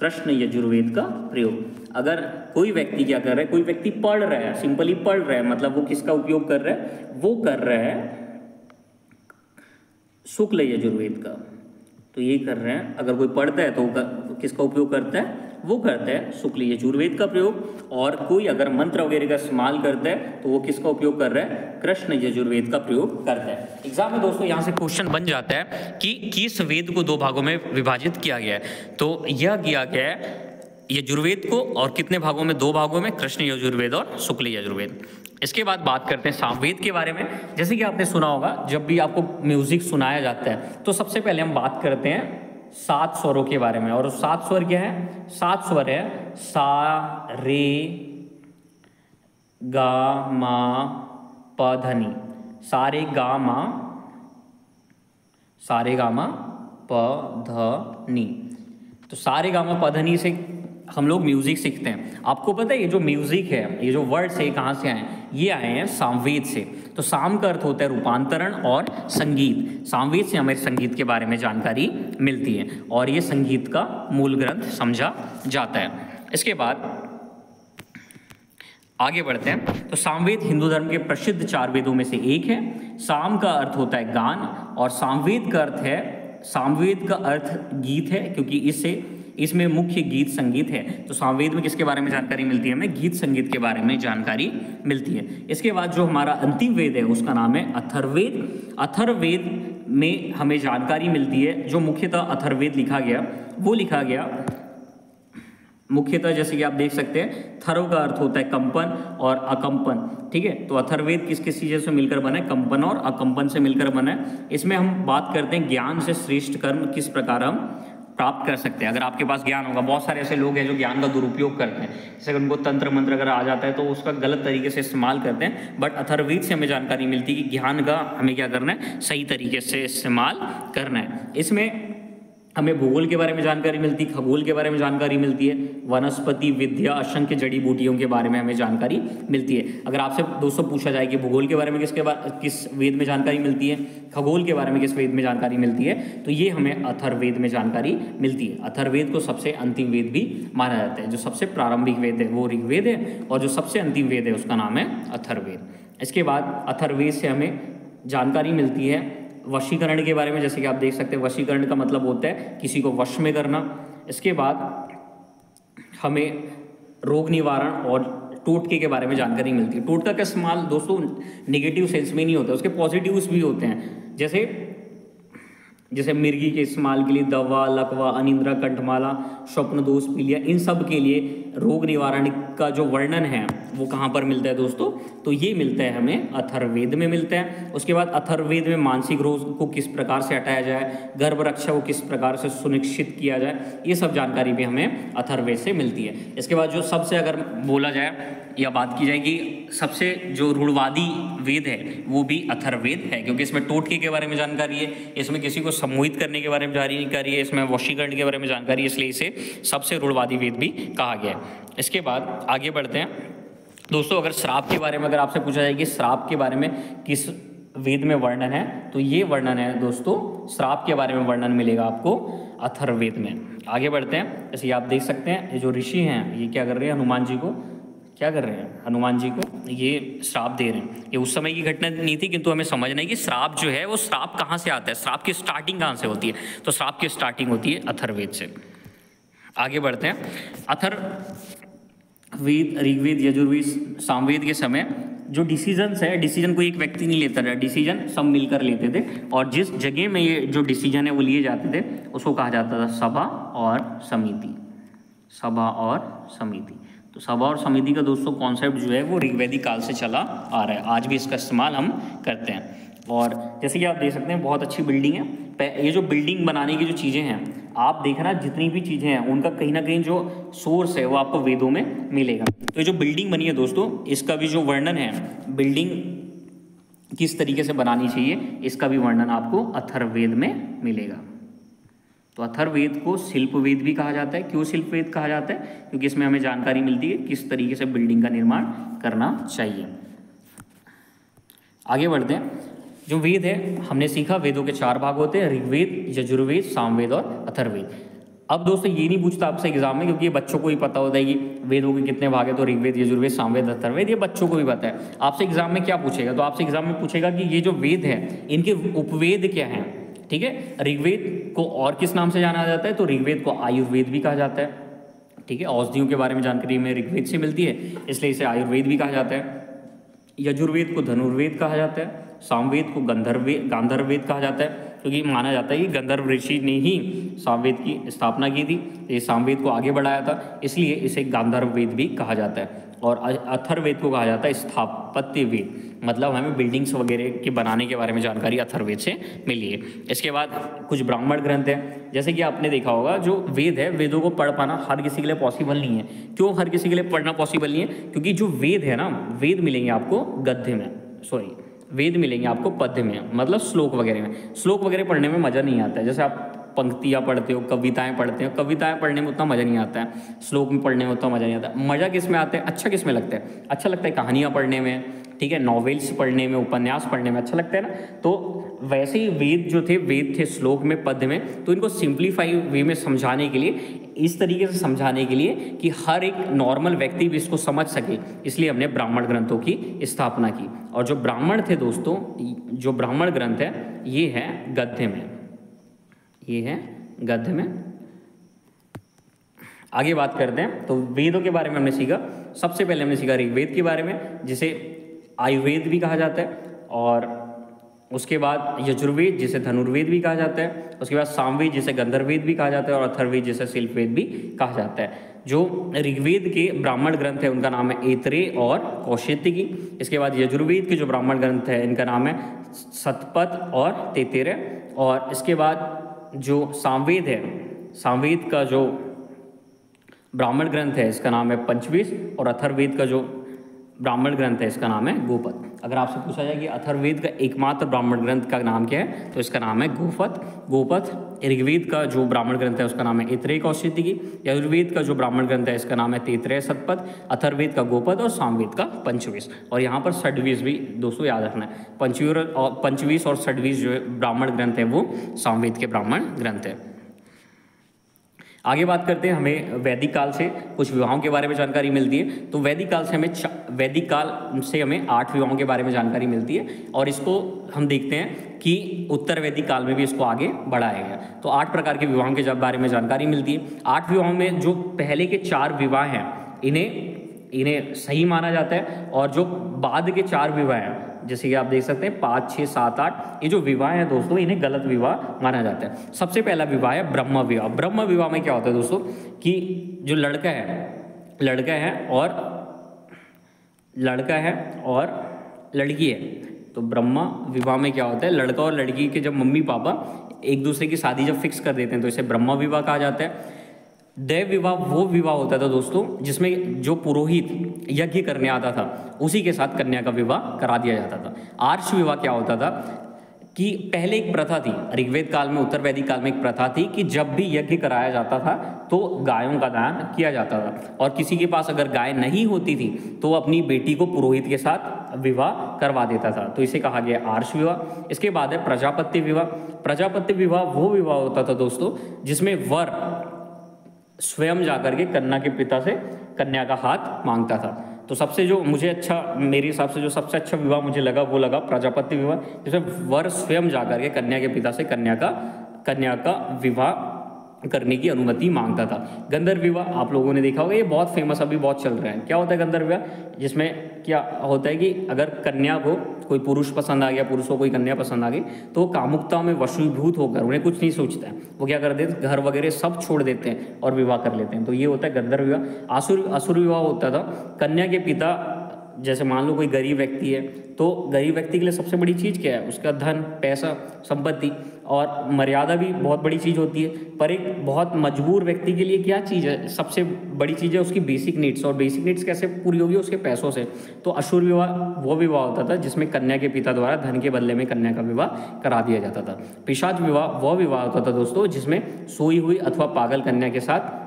कृष्ण यजुर्वेद का प्रयोग। अगर कोई व्यक्ति क्या कर रहा है, कोई व्यक्ति पढ़ रहा है, सिंपली पढ़ रहा है, मतलब वो किसका उपयोग कर रहा है? वो कर रहा है शुक्ल यजुर्वेद का। तो ये कर रहे हैं, अगर कोई पढ़ता है तो किसका उपयोग करता है? वो करता है शुक्ल यजुर्वेद का प्रयोग। और कोई अगर मंत्र वगैरह का इस्तेमाल करता है तो वो किसका उपयोग कर रहा है? कृष्ण यजुर्वेद का प्रयोग करता है। एग्जाम में दोस्तों यहाँ से क्वेश्चन बन जाता है कि किस वेद को 2 भागों में विभाजित किया गया है? तो यह किया गया है यजुर्वेद को, और कितने भागों में? 2 भागों में, कृष्ण यजुर्वेद और शुक्ल यजुर्वेद। इसके बाद बात करते हैं सामवेद के बारे में। जैसे कि आपने सुना होगा, जब भी आपको म्यूजिक सुनाया जाता है तो सबसे पहले हम बात करते हैं 7 स्वरों के बारे में। और 7 स्वर क्या है? 7 स्वर है सा, रे, गा, मा, प, ध, नी। सारे गा मा, सारे गा मा, प, ध, नी। तो सारे गा मा, प, ध, नी से हम लोग म्यूजिक सीखते हैं। आपको पता है ये जो म्यूजिक है, ये जो वर्ड्स है, कहाँ से आए? ये आए हैं सामवेद से। तो साम का अर्थ होता है रूपांतरण और संगीत। सामवेद से हमें संगीत के बारे में जानकारी मिलती है और ये संगीत का मूल ग्रंथ समझा जाता है। इसके बाद आगे बढ़ते हैं। तो सामवेद हिंदू धर्म के प्रसिद्ध 4 वेदों में से एक है। साम का अर्थ होता है गान और सामवेद का अर्थ है, सामवेद का अर्थ गीत है, क्योंकि इसमें मुख्य गीत संगीत है। तो सामवेद में किसके बारे में जानकारी मिलती है? हमें गीत संगीत के बारे में जानकारी मिलती है। इसके बाद जो हमारा अंतिम वेद है उसका नाम है अथर्ववेद। अथर्ववेद में हमें जानकारी मिलती है, जो मुख्यतः अथर्ववेद लिखा गया वो लिखा गया मुख्यतः, जैसे कि आप देख सकते हैं, थर्व का अर्थ होता है कंपन और अकंपन, ठीक है। तो अथर्ववेद किस किस चीज़ों से मिलकर बना है? कंपन और अकंपन से मिलकर बना है। इसमें हम बात करते हैं ज्ञान से श्रेष्ठ कर्म किस प्रकार हम प्राप्त कर सकते हैं। अगर आपके पास ज्ञान होगा, बहुत सारे ऐसे लोग हैं जो ज्ञान का दुरुपयोग करते हैं, जैसे अगर उनको तंत्र मंत्र अगर आ जाता है तो उसका गलत तरीके से इस्तेमाल करते हैं। बट अथर्ववेद से हमें जानकारी मिलती है कि ज्ञान का हमें क्या करना है? सही तरीके से इस्तेमाल करना है। इसमें हमें भूगोल के बारे में जानकारी मिलती है, खगोल के बारे में जानकारी मिलती है, वनस्पति विद्या, असंख्य जड़ी बूटियों के बारे में हमें जानकारी मिलती है। अगर आपसे दोस्तों पूछा जाए कि भूगोल के बारे में किस वेद में जानकारी मिलती है, खगोल के बारे में किस वेद में जानकारी मिलती है, तो ये हमें अथर्ववेद में जानकारी मिलती है। अथर्ववेद को सबसे अंतिम वेद भी माना जाता है। जो सबसे प्रारंभिक वेद है वो ऋग्वेद है और जो सबसे अंतिम वेद है उसका नाम है अथर्ववेद। इसके बाद अथर्ववेद से हमें जानकारी मिलती है वशीकरण के बारे में। जैसे कि आप देख सकते हैं, वशीकरण का मतलब होता है किसी को वश में करना। इसके बाद हमें रोग निवारण और टोटके के बारे में जानकारी मिलती है। टोटका का इस्तेमाल दोस्तों नेगेटिव सेंस में नहीं होता, उसके पॉजिटिव्स भी होते हैं। जैसे मिर्गी के इस्तेमाल के लिए दवा, लकवा, अनिंद्रा, कंठमाला, स्वप्न दोष, पीलिया, इन सब के लिए रोग निवारण का जो वर्णन है वो कहाँ पर मिलता है दोस्तों? तो ये मिलता है हमें अथर्ववेद में मिलता है। उसके बाद अथर्ववेद में मानसिक रोग को किस प्रकार से हटाया जाए, गर्भ रक्षा को किस प्रकार से सुनिश्चित किया जाए, ये सब जानकारी भी हमें अथर्ववेद से मिलती है। इसके बाद जो सबसे अगर बोला जाए या बात की जाए कि सबसे जो रूढ़वादी वेद है वो भी अथर्ववेद है, क्योंकि इसमें टोटके के बारे में जानकारी है, इसमें किसी को सम्मोहित करने के बारे में जानकारी है, इसमें वशीकरण के बारे में जानकारी है, इसलिए इसे सबसे रूढ़वादी वेद भी कहा गया है। इसके बाद आगे बढ़ते हैं दोस्तों। अगर श्राप के बारे में अगर आपसे पूछा जाए कि श्राप के बारे में किस वेद में वर्णन है, तो ये वर्णन है दोस्तों, श्राप के बारे में वर्णन मिलेगा आपको अथर्ववेद में। आगे बढ़ते हैं। जैसे आप देख सकते हैं ये जो ऋषि हैं ये क्या कर रहे हैं? हनुमान जी को क्या कर रहे हैं? हनुमान जी को ये श्राप दे रहे हैं। ये उस समय की घटना नहीं थी, किंतु हमें समझना है कि श्राप जो है वो श्राप कहाँ से आता है, श्राप की स्टार्टिंग कहाँ से होती है। तो श्राप की स्टार्टिंग होती है अथर्ववेद से। आगे बढ़ते हैं। अथर्ववेद, ऋग्वेद, यजुर्वेद, सामवेद के समय जो डिसीजंस है, डिसीजन कोई एक व्यक्ति नहीं लेता था, डिसीजन सब मिलकर लेते थे, और जिस जगह में ये जो डिसीजन है वो लिए जाते थे उसको कहा जाता था सभा और समिति। सभा और समिति। तो सभा और समिति का दोस्तों कॉन्सेप्ट जो है वो ऋग्वैदिक काल से चला आ रहा है, आज भी इसका इस्तेमाल हम करते हैं। और जैसे कि आप देख सकते हैं बहुत अच्छी बिल्डिंग है। ये जो बिल्डिंग बनाने की जो चीज़ें हैं, आप देखना जितनी भी चीज़ें हैं उनका कहीं ना कहीं जो सोर्स है वो आपको वेदों में मिलेगा। तो ये जो बिल्डिंग बनी है दोस्तों, इसका भी जो वर्णन है, बिल्डिंग किस तरीके से बनानी चाहिए, इसका भी वर्णन आपको अथर्ववेद में मिलेगा। तो अथर्ववेद को शिल्पवेद भी कहा जाता है। क्यों शिल्पवेद कहा जाता है? क्योंकि इसमें हमें जानकारी मिलती है किस तरीके से बिल्डिंग का निर्माण करना चाहिए। आगे बढ़ते हैं। जो वेद है हमने सीखा, वेदों के 4 भाग होते हैं, ऋग्वेद, यजुर्वेद, सामवेद और अथर्ववेद। अब दोस्तों ये नहीं पूछता आपसे एग्जाम में, क्योंकि ये बच्चों को ही पता होता है कि वेदों के कितने भाग है, तो ऋग्वेद, यजुर्वेद, सामवेद, अथर्ववेद, ये बच्चों को भी पता है। आपसे एग्जाम में क्या पूछेगा? तो आपसे एग्जाम में पूछेगा कि ये जो वेद है इनके उपवेद क्या हैं। ठीक है, ऋग्वेद को और किस नाम से जाना जाता है? तो ऋग्वेद को आयुर्वेद भी कहा जाता है। ठीक है, औषधियों के बारे में जानकारी में ऋग्वेद से मिलती है, इसलिए इसे आयुर्वेद भी कहा जाता है। यजुर्वेद को धनुर्वेद कहा जाता है। सामवेद को गांधर्ववेद कहा जाता है, क्योंकि माना जाता है कि गंधर्व ऋषि ने ही सामवेद की स्थापना की थी, ये सामवेद को आगे बढ़ाया था, इसलिए इसे गांधर्ववेद भी कहा जाता है। और अथर्ववेद को कहा जाता है स्थापत्य वेद, मतलब हमें बिल्डिंग्स वगैरह के बनाने के बारे में जानकारी अथर्ववेद से मिली है। इसके बाद कुछ ब्राह्मण ग्रंथ हैं। जैसे कि आपने देखा होगा, जो वेद है, वेदों को पढ़ पाना हर किसी के लिए पॉसिबल नहीं है। क्यों हर किसी के लिए पढ़ना पॉसिबल नहीं है? क्योंकि जो वेद है ना, वेद मिलेंगे आपको गद्य में, वेद मिलेंगे आपको पद्य में, मतलब श्लोक वगैरह में। श्लोक वगैरह पढ़ने में मज़ा नहीं आता है। जैसे आप पंक्तियाँ पढ़ते हो, कविताएं पढ़ते हो, कविताएं पढ़ने में उतना मज़ा नहीं आता है, श्लोक में पढ़ने में उतना मज़ा नहीं आता है। मज़ा किस में आता है? अच्छा किस में लगता है? अच्छा लगता है कहानियाँ पढ़ने में, ठीक है, नॉवेल्स पढ़ने में, उपन्यास पढ़ने में अच्छा लगता है ना। तो वैसे ही वेद जो थे, वेद थे श्लोक में, पद्य में, तो इनको सिंप्लीफाई वे में समझाने के लिए, इस तरीके से समझाने के लिए कि हर एक नॉर्मल व्यक्ति भी इसको समझ सके, इसलिए हमने ब्राह्मण ग्रंथों की स्थापना की। और जो ब्राह्मण थे दोस्तों, जो ब्राह्मण ग्रंथ है ये है गद्य में, ये है गद्य में। आगे बात करते हैं। तो वेदों के बारे में हमने सीखा। सबसे पहले हमने सीखा ऋग्वेद के बारे में, जिसे आयुर्वेद भी कहा जाता है, और उसके बाद यजुर्वेद जिसे धनुर्वेद भी कहा जाता है, उसके बाद सामवेद जिसे गंधर्ववेद भी कहा जाता है, और अथर्ववेद जिसे शिल्पवेद भी कहा जाता है। जो ऋग्वेद के ब्राह्मण ग्रंथ है उनका नाम है ऐतरेय और कौशितकी। इसके बाद यजुर्वेद के जो ब्राह्मण ग्रंथ है इनका नाम है शतपथ और तैत्तिरीय। और इसके बाद जो सामवेद है, सामवेद का जो ब्राह्मण ग्रंथ है इसका नाम है पंचविश, और अथर्ववेद का जो ब्राह्मण ग्रंथ है इसका नाम है गोपद। अगर आपसे पूछा जाए कि अथर्ववेद का एकमात्र ब्राह्मण ग्रंथ का नाम क्या है, तो इसका नाम है गोपद। ऋग्वेद का जो ब्राह्मण ग्रंथ है उसका नाम है ऐतरेय कौशितकी। यजुर्वेद का जो ब्राह्मण ग्रंथ है इसका नाम है तैत्तिरीय शतपथ। अथर्ववेद का गोपद और सामवेद का पंचविश। और यहाँ पर षड्विश भी दोस्तों याद रखना है। पंचविश और षड्विश जो ब्राह्मण ग्रंथ है वो सामवेद के ब्राह्मण ग्रंथ है। आगे बात करते हैं, हमें वैदिक काल से कुछ विवाहों के बारे में जानकारी मिलती है। तो वैदिक काल से हमें 8 विवाहों के बारे में जानकारी मिलती है, और इसको हम देखते हैं कि उत्तर वैदिक काल में भी इसको आगे बढ़ाया गया। तो 8 प्रकार के विवाहों के बारे में जानकारी मिलती है। 8 विवाहों में जो पहले के 4 विवाह हैं इन्हें सही माना जाता है, और जो बाद के 4 विवाह हैं, जैसे कि आप देख सकते हैं 5, 6, 7, 8, ये जो विवाह हैं दोस्तों इन्हें गलत विवाह माना जाता है। सबसे पहला विवाह है ब्रह्म विवाह। ब्रह्म विवाह में क्या होता है दोस्तों कि जो लड़का है और लड़की है, तो ब्रह्म विवाह में क्या होता है, लड़का और लड़की के जब मम्मी पापा एक दूसरे की शादी जब फिक्स कर देते हैं तो इसे ब्रह्म विवाह कहा जाता है। दैव विवाह वो विवाह होता था दोस्तों जिसमें जो पुरोहित यज्ञ करने आता था उसी के साथ कन्या का विवाह करा दिया जाता था। आर्ष विवाह क्या होता था कि पहले एक प्रथा थी, ऋग्वेद काल में, उत्तर वैदिक काल में एक प्रथा थी कि जब भी यज्ञ कराया जाता था तो गायों का दान किया जाता था, और किसी के पास अगर गाय नहीं होती थी तो वो अपनी बेटी को पुरोहित के साथ विवाह करवा देता था, तो इसे कहा गया आर्ष विवाह। इसके बाद है प्रजापत्य विवाह। प्रजापत्य विवाह वो विवाह होता था दोस्तों जिसमें वर स्वयं जाकर के कन्या के पिता से कन्या का हाथ मांगता था। तो सबसे जो मुझे अच्छा, मेरे हिसाब से जो सबसे अच्छा विवाह मुझे लगा वो लगा प्रजापत्य विवाह, जिसमें वर स्वयं जाकर के कन्या के पिता से कन्या का विवाह करने की अनुमति मांगता था। गंधर्व विवाह आप लोगों ने देखा होगा, ये बहुत फेमस अभी बहुत चल रहा है। क्या होता है गंधर्व विवाह, जिसमें क्या होता है कि अगर कन्या को कोई पुरुष पसंद आ गया, पुरुष को कोई कन्या पसंद आ गई, तो कामुकता में वशीभूत होकर उन्हें कुछ नहीं सोचता है, वो क्या कर देते हैं, घर वगैरह सब छोड़ देते हैं और विवाह कर लेते हैं। तो ये होता है गंधर्व विवाह। असुर विवाह होता था, कन्या के पिता, जैसे मान लो कोई गरीब व्यक्ति है, तो गरीब व्यक्ति के लिए सबसे बड़ी चीज़ क्या है, उसका धन, पैसा, संपत्ति और मर्यादा भी बहुत बड़ी चीज़ होती है। पर एक बहुत मजबूर व्यक्ति के लिए क्या चीज़ है, सबसे बड़ी चीज़ है उसकी बेसिक नीड्स। और बेसिक नीड्स कैसे पूरी होगी, उसके पैसों से। तो असुर विवाह वो विवाह होता था जिसमें कन्या के पिता द्वारा धन के बदले में कन्या का विवाह करा दिया जाता था। पिशाच विवाह वो विवाह होता था दोस्तों जिसमें सोई हुई अथवा पागल कन्या के साथ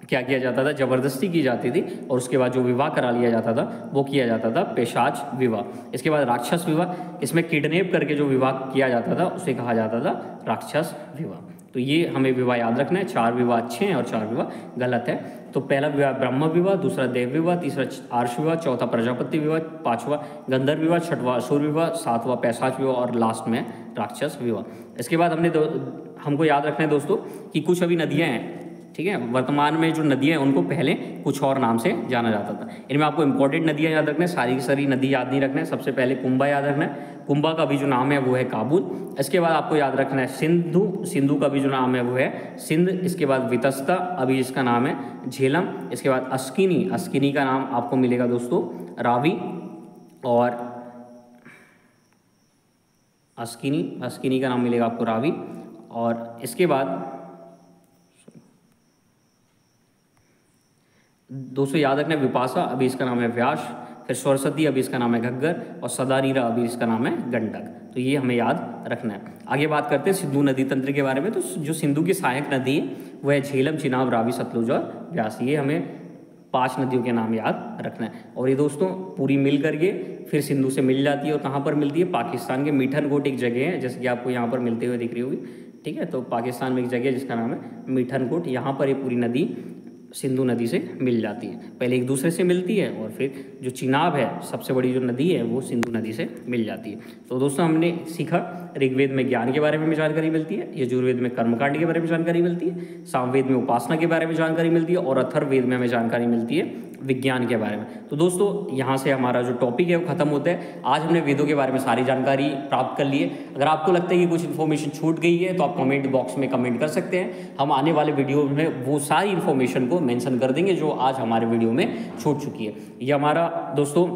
क्या किया जाता था, जबरदस्ती की जाती थी और उसके बाद जो विवाह करा लिया जाता था वो किया जाता था पिशाच विवाह। इसके बाद राक्षस विवाह, इसमें किडनैप करके जो विवाह किया जाता था उसे कहा जाता था राक्षस विवाह। तो ये हमें विवाह याद रखना है, 4 विवाह अच्छे हैं और 4 विवाह गलत है। तो पहला विवाह ब्रह्म विवाह, दूसरा देव विवाह, तीसरा आर्ष विवाह, चौथा प्रजापति विवाह, 5वां गंधर्व विवाह, 6वां असुर विवाह, 7वां पैशाच विवाह और लास्ट में राक्षस विवाह। इसके बाद हमको याद रखना है दोस्तों कि कुछ अभी नदियाँ हैं, ठीक है, वर्तमान में जो नदियाँ हैं उनको पहले कुछ और नाम से जाना जाता था। इनमें आपको इंपॉर्टेंट नदियाँ याद रखना है, सारी की सारी नदी याद नहीं रखना है। सबसे पहले कुंभा याद रखना है, कुंभा का भी जो नाम है वो है काबुल। इसके बाद आपको याद रखना है सिंधु, सिंधु का भी जो नाम है वो है सिंध। इसके बाद वितस्ता, अभी इसका नाम है झेलम। इसके बाद अस्किनी, अस्किनी का नाम आपको मिलेगा दोस्तों रावी। और अस्किनी का नाम मिलेगा आपको रावी। और इसके बाद दोस्तों याद रखना है विपाशा, अभी इसका नाम है व्यास। फिर सरस्वती, अभी इसका नाम है घग्गर। और सदानीरा, अभी इसका नाम है गंडक। तो ये हमें याद रखना है। आगे बात करते हैं सिंधु नदी तंत्र के बारे में। तो जो सिंधु की सहायक नदी है वो है झेलम, चिनाब, रावी, सतलुज और व्यास। ये हमें 5 नदियों के नाम याद रखना है। और ये दोस्तों पूरी मिल करके फिर सिंधु से मिल जाती है। और कहाँ पर मिलती है, पाकिस्तान के मीठनकोट एक जगह है, जैसे कि आपको यहाँ पर मिलते हुए दिख रही होगी, ठीक है। तो पाकिस्तान में एक जगह है जिसका नाम है मीठनकोट, यहाँ पर ये पूरी नदी सिंधु नदी से मिल जाती है। पहले एक दूसरे से मिलती है और फिर जो चिनाब है सबसे बड़ी जो नदी है वो सिंधु नदी से मिल जाती है। तो दोस्तों हमने सीखा ऋग्वेद में ज्ञान के बारे में जानकारी मिलती है, यजुर्वेद में कर्मकांड के बारे में जानकारी मिलती है, सामवेद में उपासना के बारे में जानकारी मिलती है और अथर्ववेद में हमें जानकारी मिलती है विज्ञान के बारे में। तो दोस्तों यहाँ से हमारा जो टॉपिक है वो खत्म होता है। आज हमने वेदों के बारे में सारी जानकारी प्राप्त कर ली है। अगर आपको लगता है कि कुछ इन्फॉर्मेशन छूट गई है तो आप कमेंट बॉक्स में कमेंट कर सकते हैं। हम आने वाले वीडियो में वो सारी इन्फॉर्मेशन को मेंशन कर देंगे जो आज हमारे वीडियो में छूट चुकी है। ये हमारा दोस्तों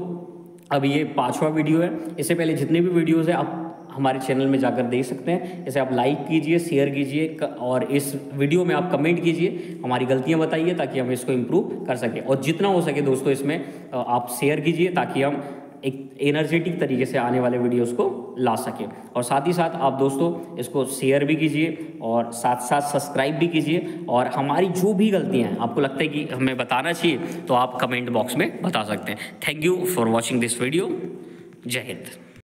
अब ये 5वां वीडियो है। इससे पहले जितने भी वीडियोज़ हैं आप हमारे चैनल में जाकर देख सकते हैं। जैसे आप लाइक कीजिए, शेयर कीजिए और इस वीडियो में आप कमेंट कीजिए, हमारी गलतियां बताइए ताकि हम इसको इम्प्रूव कर सकें। और जितना हो सके दोस्तों इसमें आप शेयर कीजिए ताकि हम एक एनर्जेटिक तरीके से आने वाले वीडियोस को ला सकें। और साथ ही साथ आप दोस्तों इसको शेयर भी कीजिए और साथ साथ सब्सक्राइब भी कीजिए। और हमारी जो भी गलतियाँ हैं आपको लगता है कि हमें बताना चाहिए तो आप कमेंट बॉक्स में बता सकते हैं। Thank you for watching this video. जय हिंद।